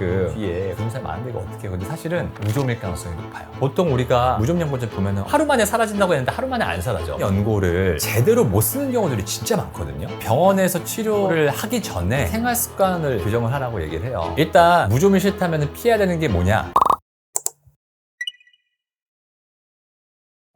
가끔 뒤에 군살 많은데 이거 어떻게 해요? 근데 사실은 무좀일 가능성이 높아요. 보통 우리가 무좀 연고제 보면은 하루 만에 사라진다고 했는데 하루 만에 안 사라져. 연고를 제대로 못 쓰는 경우들이 진짜 많거든요. 병원에서 치료를 하기 전에 생활 습관을 교정을 하라고 얘기를 해요. 일단 무좀이 싫다면 피해야 되는 게 뭐냐?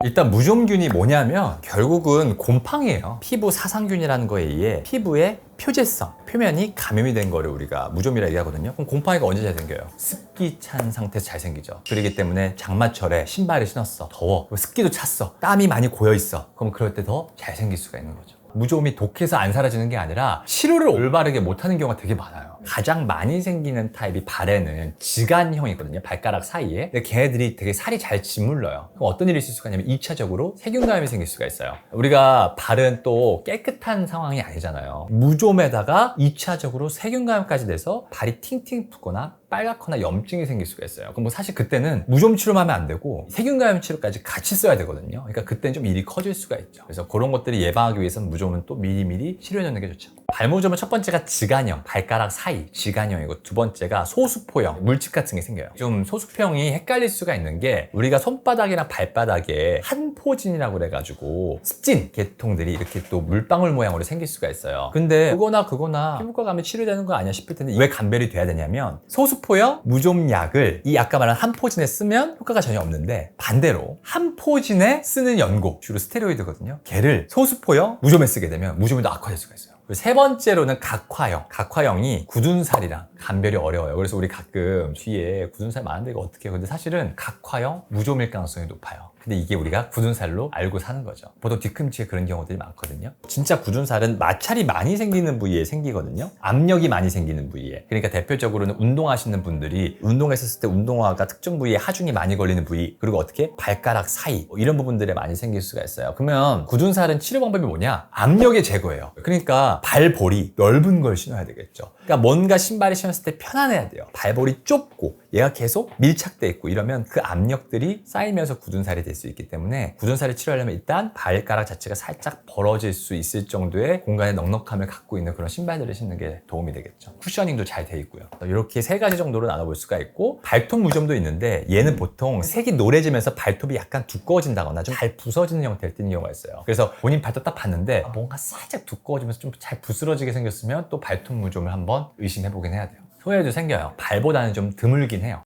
일단 무좀균이 뭐냐면 결국은 곰팡이에요. 피부 사상균이라는 거에 의해 피부의 표재성, 표면이 감염이 된 거를 우리가 무좀이라 얘기하거든요. 그럼 곰팡이가 언제 잘 생겨요? 습기 찬 상태에서 잘 생기죠. 그렇기 때문에 장마철에 신발을 신었어. 더워. 습기도 찼어. 땀이 많이 고여 있어. 그럼 그럴 때 더 잘 생길 수가 있는 거죠. 무좀이 독해서 안 사라지는 게 아니라 치료를 올바르게 못하는 경우가 되게 많아요. 가장 많이 생기는 타입이 발에는 지간형이 있거든요. 발가락 사이에. 근데 걔네들이 되게 살이 잘 짓물러요. 그럼 어떤 일이 있을 수가 있냐면 2차적으로 세균감이 생길 수가 있어요. 우리가 발은 또 깨끗한 상황이 아니잖아요. 무좀에다가 2차적으로 세균감까지 돼서 발이 팅팅 붓거나 빨갛거나 염증이 생길 수가 있어요. 그럼 뭐 사실 그때는 무좀 치료만 하면 안 되고 세균감염 치료까지 같이 써야 되거든요. 그러니까 그때는 좀 일이 커질 수가 있죠. 그래서 그런 것들을 예방하기 위해서는 무좀은 또 미리미리 치료해 놓는 게 좋죠. 발무좀은 첫 번째가 지간형, 발가락 사이 지간형이고 두 번째가 소수포형, 물집 같은 게 생겨요. 좀 소수포형이 헷갈릴 수가 있는 게 우리가 손바닥이랑 발바닥에 한포진이라고 그래가지고 습진 계통들이 이렇게 또 물방울 모양으로 생길 수가 있어요. 근데 그거나 피부과 가면 치료되는 거 아니야 싶을 텐데 왜 감별이 돼야 되냐면 소수포형 무좀약을 이 아까 말한 한포진에 쓰면 효과가 전혀 없는데 반대로 한포진에 쓰는 연고, 주로 스테로이드거든요. 걔를 소수포형 무좀에 쓰게 되면 무좀이 더 악화될 수가 있어요. 세 번째로는 각화형. 각화형이 굳은 살이랑 감별이 어려워요. 그래서 우리 가끔 뒤에 굳은 살 많은데 이거 어떻게 해요? 근데 사실은 각화형 무좀일 가능성이 높아요. 근데 이게 우리가 굳은 살로 알고 사는 거죠. 보통 뒤꿈치에 그런 경우들이 많거든요. 진짜 굳은 살은 마찰이 많이 생기는 부위에 생기거든요. 압력이 많이 생기는 부위에. 그러니까 대표적으로는 운동하시는 분들이 운동했었을 때 운동화가 특정 부위에 하중이 많이 걸리는 부위, 그리고 어떻게 발가락 사이 이런 부분들에 많이 생길 수가 있어요. 그러면 굳은 살은 치료 방법이 뭐냐? 압력의 제거예요. 그러니까 발볼이 넓은 걸 신어야 되겠죠. 그러니까 뭔가 신발을 신었을 때 편안해야 돼요. 발볼이 좁고 얘가 계속 밀착돼 있고 이러면 그 압력들이 쌓이면서 굳은 살이 될 수 있기 때문에 굳은 살을 치료하려면 일단 발가락 자체가 살짝 벌어질 수 있을 정도의 공간의 넉넉함을 갖고 있는 그런 신발들을 신는 게 도움이 되겠죠. 쿠셔닝도 잘 돼 있고요. 이렇게 세 가지 정도로 나눠볼 수가 있고 발톱 무좀도 있는데 얘는 보통 색이 노래지면서 발톱이 약간 두꺼워진다거나 좀 잘 부서지는 형태를 띠는 경우가 있어요. 그래서 본인 발톱 딱 봤는데 뭔가 살짝 두꺼워지면서 좀 잘 부스러지게 생겼으면 또 발톱 무좀을 한번 의심해보긴 해야 돼요. 소외도 생겨요. 발보다는 좀 드물긴 해요.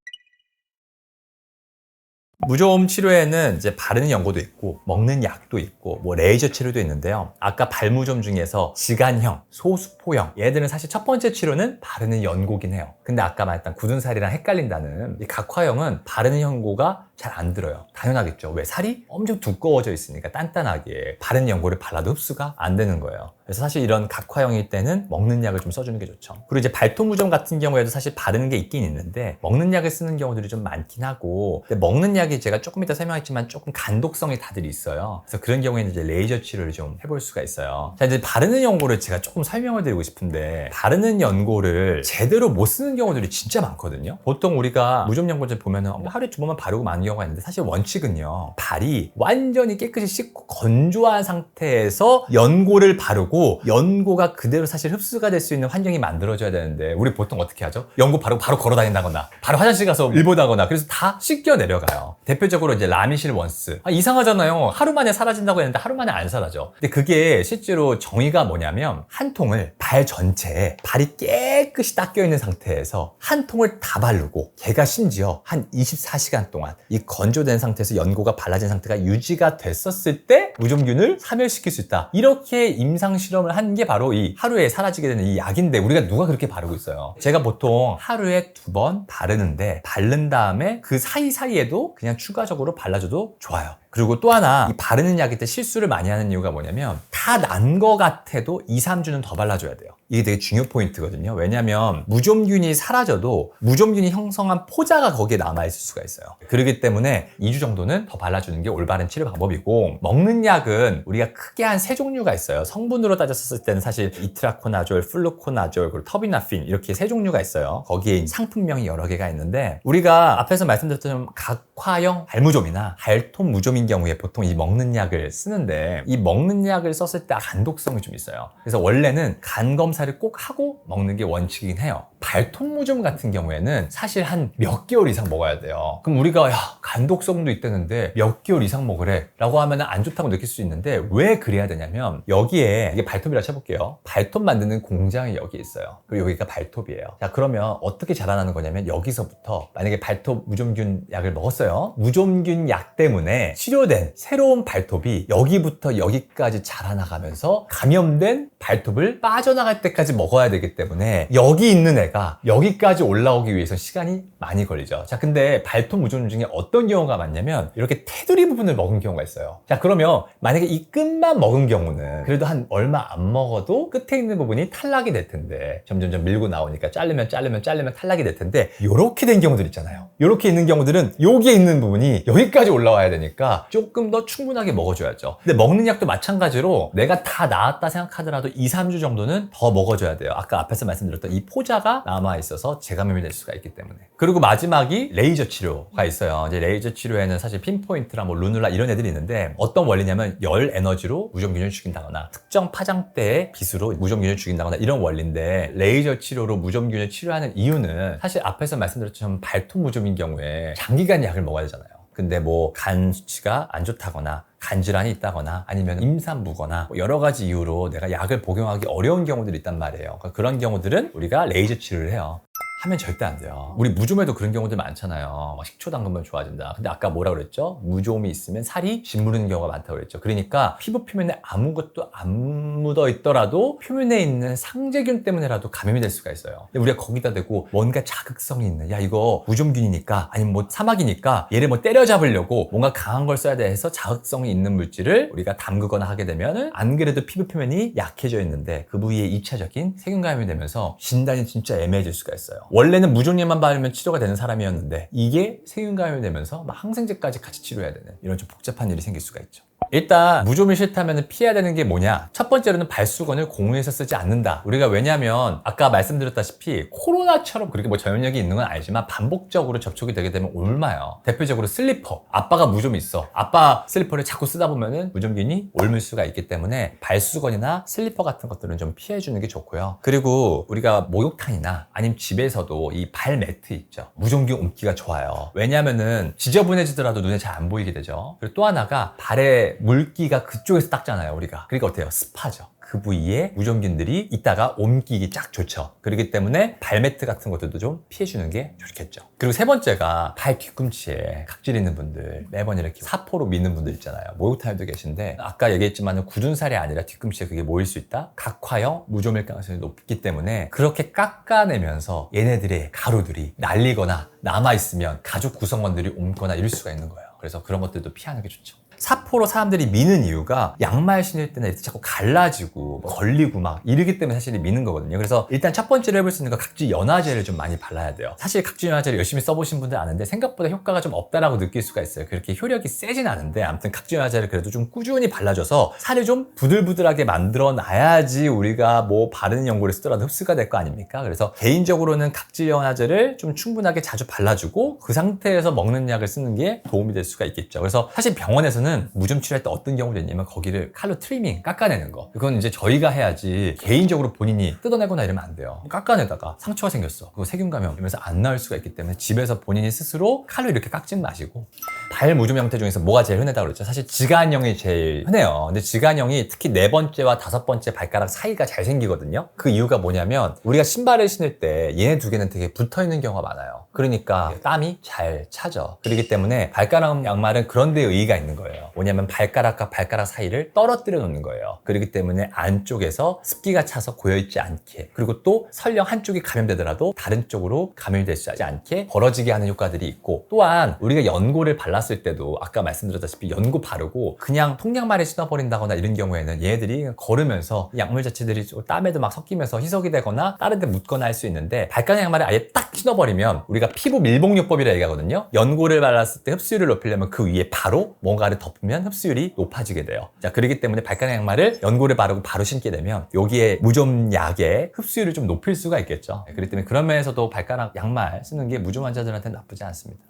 무좀 치료에는 이제 바르는 연고도 있고 먹는 약도 있고 뭐 레이저 치료도 있는데요. 아까 발무좀 중에서 지간형, 소수포형 얘들은 사실 첫 번째 치료는 바르는 연고긴 해요. 근데 아까 말했던 굳은 살이랑 헷갈린다는 이 각화형은 바르는 연고가 잘 안 들어요. 당연하겠죠. 왜? 살이 엄청 두꺼워져 있으니까 단단하게 바르는 연고를 발라도 흡수가 안 되는 거예요. 그래서 사실 이런 각화형일 때는 먹는 약을 좀 써주는 게 좋죠. 그리고 이제 발톱 무좀 같은 경우에도 사실 바르는 게 있긴 있는데 먹는 약을 쓰는 경우들이 좀 많긴 하고 근데 먹는 약이 제가 조금 이따 설명했지만 조금 간독성이 다들 있어요. 그래서 그런 경우에는 이제 레이저 치료를 좀 해볼 수가 있어요. 자, 이제 바르는 연고를 제가 조금 설명을 드리고 싶은데 바르는 연고를 제대로 못 쓰는 경우들이 진짜 많거든요. 보통 우리가 무좀 연고제 보면은 하루에 2번만 바르고 마는 경우가 있는데 사실 원칙은요. 발이 완전히 깨끗이 씻고 건조한 상태에서 연고를 바르고 연고가 그대로 사실 흡수가 될 수 있는 환경이 만들어져야 되는데 우리 보통 어떻게 하죠? 연고 바르고 바로 걸어 다닌다거나 바로 화장실 가서 일 보다거나 그래서 다 씻겨 내려가요. 대표적으로 이제 라미실 원스. 이상하잖아요. 하루 만에 사라진다고 했는데 하루 만에 안 사라져. 근데 그게 실제로 정의가 뭐냐면 한 통을 발 전체에 발이 깨끗이 닦여 있는 상태에서 한 통을 다 바르고 걔가 심지어 한 24시간 동안 이 건조된 상태에서 연고가 발라진 상태가 유지가 됐었을 때 무좀균을 사멸시킬 수 있다. 이렇게 임상 실험을 한 게 바로 이 하루에 사라지게 되는 이 약인데 우리가 누가 그렇게 바르고 있어요? 제가 보통 하루에 2번 바르는데 바른 다음에 그 사이사이에도 그냥 추가적으로 발라줘도 좋아요. 그리고 또 하나 이 바르는 약일 때 실수를 많이 하는 이유가 뭐냐면 다 난 거 같아도 2, 3주는 더 발라줘야 돼요. 이게 되게 중요 포인트거든요. 왜냐면 무좀균이 사라져도 무좀균이 형성한 포자가 거기에 남아있을 수가 있어요. 그렇기 때문에 2주 정도는 더 발라주는 게 올바른 치료 방법이고 먹는 약은 우리가 크게 한 3종류가 있어요. 성분으로 따졌을 때는 사실 이트라코나졸, 플루코나졸, 그리고 터비나핀 이렇게 3종류가 있어요. 거기에 상품명이 여러 개가 있는데 우리가 앞에서 말씀드렸던 각화형 발무좀이나 발톱 무좀인 경우에 보통 이 먹는 약을 쓰는데 이 먹는 약을 썼을 때 간독성이 좀 있어요. 그래서 원래는 간 검사를 꼭 하고 먹는 게 원칙이긴 해요. 발톱 무좀 같은 경우에는 사실 한 몇 개월 이상 먹어야 돼요. 그럼 우리가 간독성도 있다는데 몇 개월 이상 먹으래 라고 하면 안 좋다고 느낄 수 있는데 왜 그래야 되냐면 여기에 이게 발톱이라 쳐볼게요. 발톱 만드는 공장이 여기 있어요. 그리고 여기가 발톱이에요. 자, 그러면 어떻게 자라나는 거냐면 여기서부터 만약에 발톱 무좀균 약을 먹었어요. 무좀균 약 때문에 치료된 새로운 발톱이 여기부터 여기까지 자라나가면서 감염된 발톱을 빠져나갈 때까지 먹어야 되기 때문에 여기 있는 애가 여기까지 올라오기 위해서 시간이 많이 걸리죠. 자, 근데 발톱 무좀 중에 어떤 경우가 많냐면 이렇게 테두리 부분을 먹은 경우가 있어요. 자, 그러면 만약에 이 끝만 먹은 경우는 그래도 한 얼마 안 먹어도 끝에 있는 부분이 탈락이 될 텐데 점점점 밀고 나오니까 자르면 탈락이 될 텐데 이렇게 된 경우들 있잖아요. 이렇게 있는 경우들은 여기에 있는 부분이 여기까지 올라와야 되니까 조금 더 충분하게 먹어줘야죠. 근데 먹는 약도 마찬가지로 내가 다 나았다 생각하더라도 2, 3주 정도는 더 먹어줘야 돼요. 아까 앞에서 말씀드렸던 이 포자가 남아있어서 재감염이 될 수가 있기 때문에. 그리고 마지막이 레이저 치료가 있어요. 이제 레이저 치료에는 사실 핀포인트랑 뭐 루눌라 이런 애들이 있는데 어떤 원리냐면 열 에너지로 무좀균을 죽인다거나 특정 파장대의 빛으로 무좀균을 죽인다거나 이런 원리인데 레이저 치료로 무좀균을 치료하는 이유는 사실 앞에서 말씀드렸처럼 발톱 무좀인 경우에 장기간 약을 먹어야 되잖아요. 근데 뭐 간 수치가 안 좋다거나 간질환이 있다거나 아니면 임산부거나 여러 가지 이유로 내가 약을 복용하기 어려운 경우들이 있단 말이에요. 그런 경우들은 우리가 레이저 치료를 해요. 하면 절대 안 돼요. 우리 무좀에도 그런 경우들 많잖아요. 식초 담그면 좋아진다. 근데 아까 뭐라 그랬죠? 무좀이 있으면 살이 짓무르는 경우가 많다고 그랬죠. 그러니까 피부 표면에 아무것도 안 묻어 있더라도 표면에 있는 상재균 때문에라도 감염이 될 수가 있어요. 근데 우리가 거기다 대고 뭔가 자극성이 있는 야 이거 무좀균이니까 아니면 뭐 사막이니까 얘를 뭐 때려잡으려고 뭔가 강한 걸 써야 돼 해서 자극성이 있는 물질을 우리가 담그거나 하게 되면은 안 그래도 피부 표면이 약해져 있는데 그 부위에 2차적인 세균 감염이 되면서 진단이 진짜 애매해질 수가 있어요. 원래는 무좀약만 바르면 치료가 되는 사람이었는데 이게 세균 감염이 되면서 막 항생제까지 같이 치료해야 되는 이런 좀 복잡한 일이 생길 수가 있죠. 일단 무좀이 싫다면 피해야 되는 게 뭐냐? 첫 번째로는 발수건을 공유해서 쓰지 않는다. 우리가 왜냐면 아까 말씀드렸다시피 코로나처럼 그렇게 뭐 전염력이 있는 건 알지만 반복적으로 접촉이 되게 되면 옮아요. 대표적으로 슬리퍼. 아빠가 무좀 있어. 아빠 슬리퍼를 자꾸 쓰다 보면은 무좀균이 옮을 수가 있기 때문에 발수건이나 슬리퍼 같은 것들은 좀 피해주는 게 좋고요. 그리고 우리가 목욕탕이나 아니면 집에서도 이 발 매트 있죠. 무좀균 옮기가 좋아요. 왜냐면은 지저분해지더라도 눈에 잘 안 보이게 되죠. 그리고 또 하나가 발에 물기가 그쪽에서 닦잖아요, 우리가. 그러니까 어때요? 습하죠. 그 부위에 무좀균들이 있다가 옮기기 딱 좋죠. 그렇기 때문에 발매트 같은 것들도 좀 피해주는 게 좋겠죠. 그리고 세 번째가 발 뒤꿈치에 각질 있는 분들, 매번 이렇게 사포로 미는 분들 있잖아요. 목욕탕에도 계신데 아까 얘기했지만 굳은 살이 아니라 뒤꿈치에 그게 모일 수 있다? 각화형 무좀일 가능성이 높기 때문에 그렇게 깎아내면서 얘네들의 가루들이 날리거나 남아있으면 가족 구성원들이 옮거나 이럴 수가 있는 거예요. 그래서 그런 것들도 피하는 게 좋죠. 사포로 사람들이 미는 이유가 양말 신을 때는 이렇게 자꾸 갈라지고 걸리고 막 이러기 때문에 사실 미는 거거든요. 그래서 일단 첫 번째로 해볼 수 있는 건 각질 연화제를 좀 많이 발라야 돼요. 사실 각질 연화제를 열심히 써보신 분들 아는데 생각보다 효과가 좀 없다라고 느낄 수가 있어요. 그렇게 효력이 세진 않은데 아무튼 각질 연화제를 그래도 좀 꾸준히 발라줘서 살을 좀 부들부들하게 만들어 놔야지 우리가 뭐 바르는 연고를 쓰더라도 흡수가 될 거 아닙니까? 그래서 개인적으로는 각질 연화제를 좀 충분하게 자주 발라주고 그 상태에서 먹는 약을 쓰는 게 도움이 될 수가 있겠죠. 그래서 사실 병원에서는 무좀 치료할 때 어떤 경우도 있냐면 거기를 칼로 트리밍, 깎아내는 거. 그건 이제 저희가 해야지 개인적으로 본인이 뜯어내거나 이러면 안 돼요. 깎아내다가 상처가 생겼어. 그거 세균 감염 이러면서 안 나을 수가 있기 때문에 집에서 본인이 스스로 칼로 이렇게 깎지 마시고 발 무좀 형태 중에서 뭐가 제일 흔하다고 그랬죠? 사실 지간형이 제일 흔해요. 근데 지간형이 특히 4번째와 5번째 발가락 사이가 잘 생기거든요. 그 이유가 뭐냐면 우리가 신발을 신을 때 얘네 두 개는 되게 붙어있는 경우가 많아요. 그러니까 땀이 잘 차죠. 그렇기 때문에 발가락 양말은 그런 데 의의가 있는 거예요. 뭐냐면 발가락과 발가락 사이를 떨어뜨려 놓는 거예요. 그렇기 때문에 안쪽에서 습기가 차서 고여있지 않게, 그리고 또 설령 한쪽이 감염되더라도 다른 쪽으로 감염이 되지 않게 벌어지게 하는 효과들이 있고, 또한 우리가 연고를 발랐을 때도 아까 말씀드렸다시피 연고 바르고 그냥 통양말에 신어버린다거나 이런 경우에는 얘네들이 걸으면서 약물 자체들이 땀에도 막 섞이면서 희석이 되거나 다른 데 묻거나 할 수 있는데, 발가락 양말을 아예 딱 신어버리면 우리가 피부 밀봉요법이라 얘기하거든요. 연고를 발랐을 때 흡수율을 높이려면 그 위에 바로 뭔가를 덮으면 흡수율이 높아지게 돼요. 자, 그렇기 때문에 발가락 양말을 연고를 바르고 바로 신게 되면 여기에 무좀 약의 흡수율을 좀 높일 수가 있겠죠. 그렇기 때문에 그런 면에서도 발가락 양말 쓰는 게 무좀 환자들한테는 나쁘지 않습니다.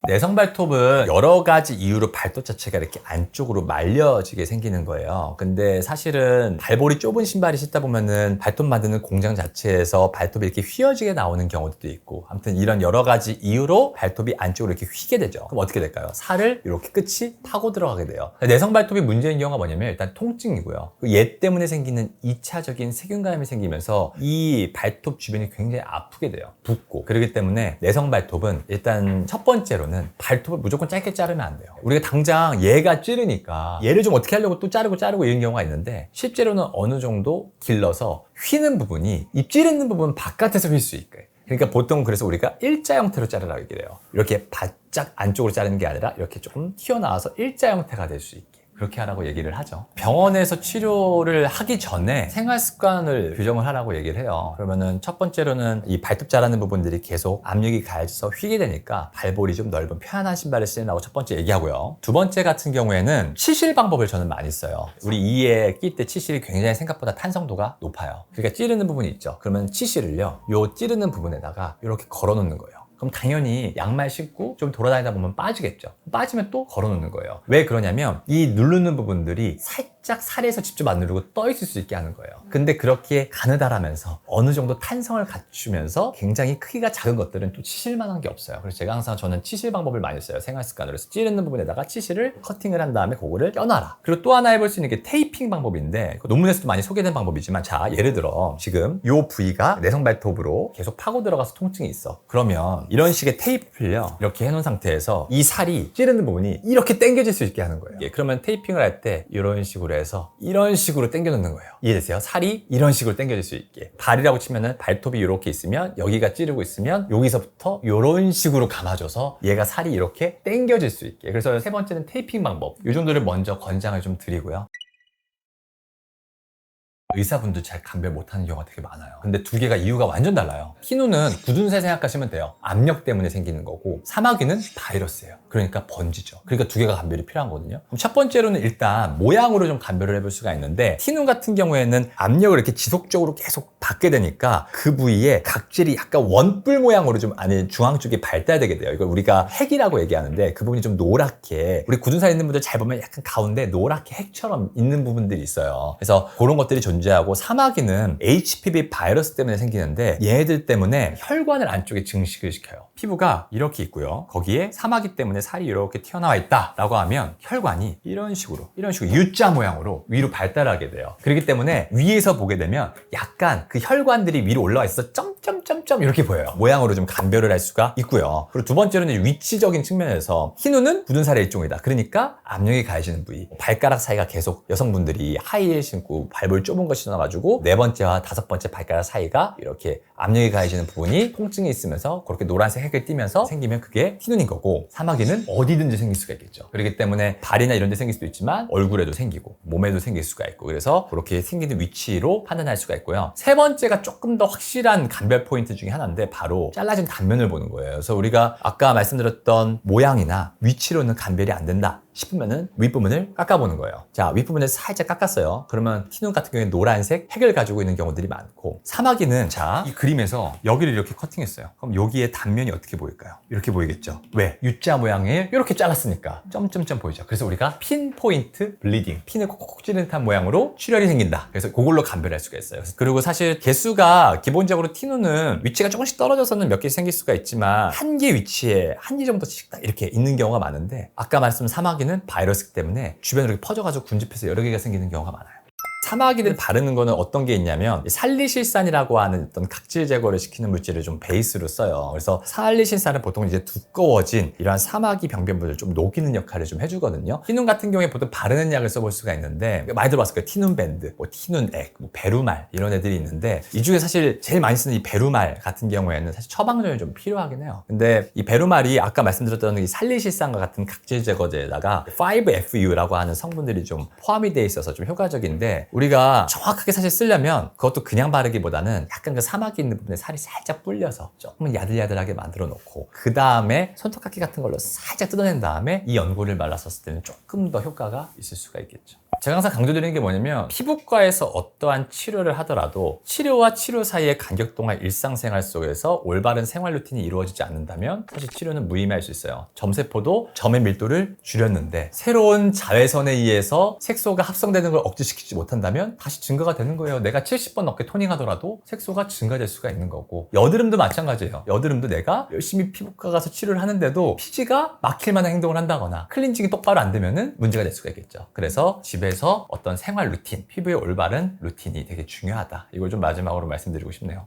내성 발톱은 여러 가지 이유로 발톱 자체가 이렇게 안쪽으로 말려지게 생기는 거예요. 근데 사실은 발볼이 좁은 신발이 신다 보면은 발톱 만드는 공장 자체에서 발톱이 이렇게 휘어지게 나오는 경우도 있고, 아무튼 이런 여러 가지 이유로 발톱이 안쪽으로 이렇게 휘게 되죠. 그럼 어떻게 될까요? 살을 이렇게 끝이 파고 들어가게 돼요. 내성 발톱이 문제인 경우가 뭐냐면 일단 통증이고요. 얘 때문에 생기는 2차적인 세균감이 생기면서 이 발톱 주변이 굉장히 아프게 돼요. 붓고. 그렇기 때문에 내성 발톱은 일단 첫 번째로는 발톱을 무조건 짧게 자르면 안 돼요. 우리가 당장 얘가 찌르니까 얘를 좀 어떻게 하려고 또 자르고 이런 경우가 있는데, 실제로는 어느 정도 길러서 휘는 부분이 입 찌르는 부분 바깥에서 휠 수 있게. 그러니까 보통 그래서 우리가 일자 형태로 자르라고 얘기를 해요. 이렇게 바짝 안쪽으로 자르는 게 아니라 이렇게 조금 튀어나와서 일자 형태가 될 수 있게. 그렇게 하라고 얘기를 하죠. 병원에서 치료를 하기 전에 생활 습관을 교정을 하라고 얘기를 해요. 그러면은 첫 번째로는 이 발톱 자라는 부분들이 계속 압력이 가해져서 휘게 되니까 발볼이 좀 넓은 편안한 신발을 신으라고 첫 번째 얘기하고요. 두 번째 같은 경우에는 치실 방법을 저는 많이 써요. 우리 이에 낄 때 치실이 굉장히 생각보다 탄성도가 높아요. 그러니까 찌르는 부분이 있죠. 그러면 치실을요, 요 찌르는 부분에다가 이렇게 걸어 놓는 거예요. 그럼 당연히 양말 신고 좀 돌아다니다 보면 빠지겠죠. 빠지면 또 걸어놓는 거예요. 왜 그러냐면 이 누르는 부분들이 살짝 살에서 직접 안 누르고 떠 있을 수 있게 하는 거예요. 근데 그렇게 가느다라면서 어느 정도 탄성을 갖추면서 굉장히 크기가 작은 것들은 또 치실 만한 게 없어요. 그래서 제가 항상 저는 치실 방법을 많이 써요. 생활 습관으로. 그래서 찌르는 부분에다가 치실을 커팅을 한 다음에 그거를 껴놔라. 그리고 또 하나 해볼 수 있는 게 테이핑 방법인데, 논문에서도 많이 소개된 방법이지만, 자 예를 들어 지금 이 부위가 내성 발톱으로 계속 파고 들어가서 통증이 있어. 그러면 이런 식의 테이프를요 이렇게 해놓은 상태에서 이 살이 찌르는 부분이 이렇게 당겨질 수 있게 하는 거예요. 그러면 테이핑을 할 때 이런 식으로 해서 이런 식으로 당겨 놓는 거예요. 이해되세요? 살이 이런 식으로 당겨질 수 있게. 발이라고 치면은 발톱이 이렇게 있으면 여기가 찌르고 있으면 여기서부터 이런 식으로 감아줘서 얘가 살이 이렇게 당겨질 수 있게. 그래서 세 번째는 테이핑 방법. 이 정도를 먼저 권장을 좀 드리고요. 의사분들 잘 감별 못하는 경우가 되게 많아요. 근데 두 개가 이유가 완전 달라요. 키누는 굳은 살 생각하시면 돼요. 압력 때문에 생기는 거고, 사마귀는 바이러스예요. 그러니까 번지죠. 그러니까 두 개가 감별이 필요한 거거든요. 그럼 첫 번째로는 일단 모양으로 좀 감별을 해볼 수가 있는데, 티눈 같은 경우에는 압력을 이렇게 지속적으로 계속 받게 되니까 그 부위에 각질이 약간 원뿔 모양으로 좀 안에 중앙 쪽에 발달되게 돼요. 이걸 우리가 핵이라고 얘기하는데, 그 부분이 좀 노랗게, 우리 굳은 살 있는 분들 잘 보면 약간 가운데 노랗게 핵처럼 있는 부분들이 있어요. 그래서 그런 것들이 존재하고, 사마귀는 HPV 바이러스 때문에 생기는데 얘네들 때문에 혈관을 안쪽에 증식을 시켜요. 피부가 이렇게 있고요. 거기에 사마귀 때문에 살이 이렇게 튀어나와 있다라고 하면 혈관이 이런 식으로 U자 모양으로 위로 발달하게 돼요. 그렇기 때문에 위에서 보게 되면 약간 그 혈관들이 위로 올라와 있어서 점점점점 이렇게 보여요. 모양으로 좀 감별을 할 수가 있고요. 그리고 두 번째로는 위치적인 측면에서 흰우는 굳은 살의 일종이다. 그러니까 압력이 가해지는 부위. 발가락 사이가 계속 여성분들이 하이힐 신고 발볼 좁은 거 신어가지고 네 번째와 다섯 번째 발가락 사이가 이렇게 압력이 가해지는 부분이 통증이 있으면서 그렇게 노란색 핵을 띠면서 생기면 그게 흰눈인 거고, 사마귀는 어디든지 생길 수가 있겠죠. 그렇기 때문에 발이나 이런 데 생길 수도 있지만 얼굴에도 생기고 몸에도 생길 수가 있고, 그래서 그렇게 생기는 위치로 판단할 수가 있고요. 세 번째가 조금 더 확실한 감별 포인트 중에 하나인데, 바로 잘라진 단면을 보는 거예요. 그래서 우리가 아까 말씀드렸던 모양이나 위치로는 감별이 안 된다 싶으면은 윗부분을 깎아보는 거예요. 자, 윗부분을 살짝 깎았어요. 그러면 티눈 같은 경우에는 노란색 핵을 가지고 있는 경우들이 많고, 사마귀는 자, 이 그림에서 여기를 이렇게 커팅했어요. 그럼 여기에 단면이 어떻게 보일까요? 이렇게 보이겠죠? 왜? U자 모양을 이렇게 잘랐으니까 점점점 보이죠? 그래서 우리가 핀 포인트 블리딩, 핀을 콕콕 찌르는 듯한 모양으로 출혈이 생긴다. 그래서 그걸로 감별할 수가 있어요. 그리고 사실 개수가 기본적으로 티눈은 위치가 조금씩 떨어져서는 몇 개씩 생길 수가 있지만 한 개 위치에 한 개 정도씩 딱 이렇게 있는 경우가 많은데, 아까 말씀드린 사마귀는 바이러스 때문에 주변으로 이렇게 퍼져가지고 군집해서 여러 개가 생기는 경우가 많아요. 사마귀를 바르는 거는 어떤 게 있냐면, 살리실산이라고 하는 어떤 각질 제거를 시키는 물질을 좀 베이스로 써요. 그래서 살리실산은 보통 이제 두꺼워진 이러한 사마귀 병변부를 좀 녹이는 역할을 좀 해주거든요. 티눈 같은 경우에 보통 바르는 약을 써볼 수가 있는데, 많이 들어봤을 거예요. 티눈 밴드, 뭐 티눈 액, 뭐 베루말 이런 애들이 있는데, 이 중에 사실 제일 많이 쓰는 이 베루말 같은 경우에는 사실 처방전이 좀 필요하긴 해요. 근데 이 베루말이 아까 말씀드렸던 이 살리실산과 같은 각질 제거제에다가 5FU라고 하는 성분들이 좀 포함이 돼 있어서 좀 효과적인데, 우리가 정확하게 사실 쓰려면 그것도 그냥 바르기보다는 약간 그 사마귀 있는 부분에 살이 살짝 불려서 조금 야들야들하게 만들어 놓고, 그 다음에 손톱깎이 같은 걸로 살짝 뜯어낸 다음에 이 연고를 말랐었을 때는 조금 더 효과가 있을 수가 있겠죠. 제가 항상 강조드리는 게 뭐냐면 피부과에서 어떠한 치료를 하더라도 치료와 치료 사이의 간격 동안 일상생활 속에서 올바른 생활 루틴이 이루어지지 않는다면 사실 치료는 무의미할 수 있어요. 점세포도 점의 밀도를 줄였는데 새로운 자외선에 의해서 색소가 합성되는 걸 억제시키지 못한다면 다시 증가가 되는 거예요. 내가 70번 넘게 토닝하더라도 색소가 증가될 수가 있는 거고, 여드름도 마찬가지예요. 여드름도 내가 열심히 피부과 가서 치료를 하는데도 피지가 막힐 만한 행동을 한다거나 클렌징이 똑바로 안 되면은 문제가 될 수가 있겠죠. 그래서 집에서 어떤 생활 루틴, 피부의 올바른 루틴이 되게 중요하다. 이걸 좀 마지막으로 말씀드리고 싶네요.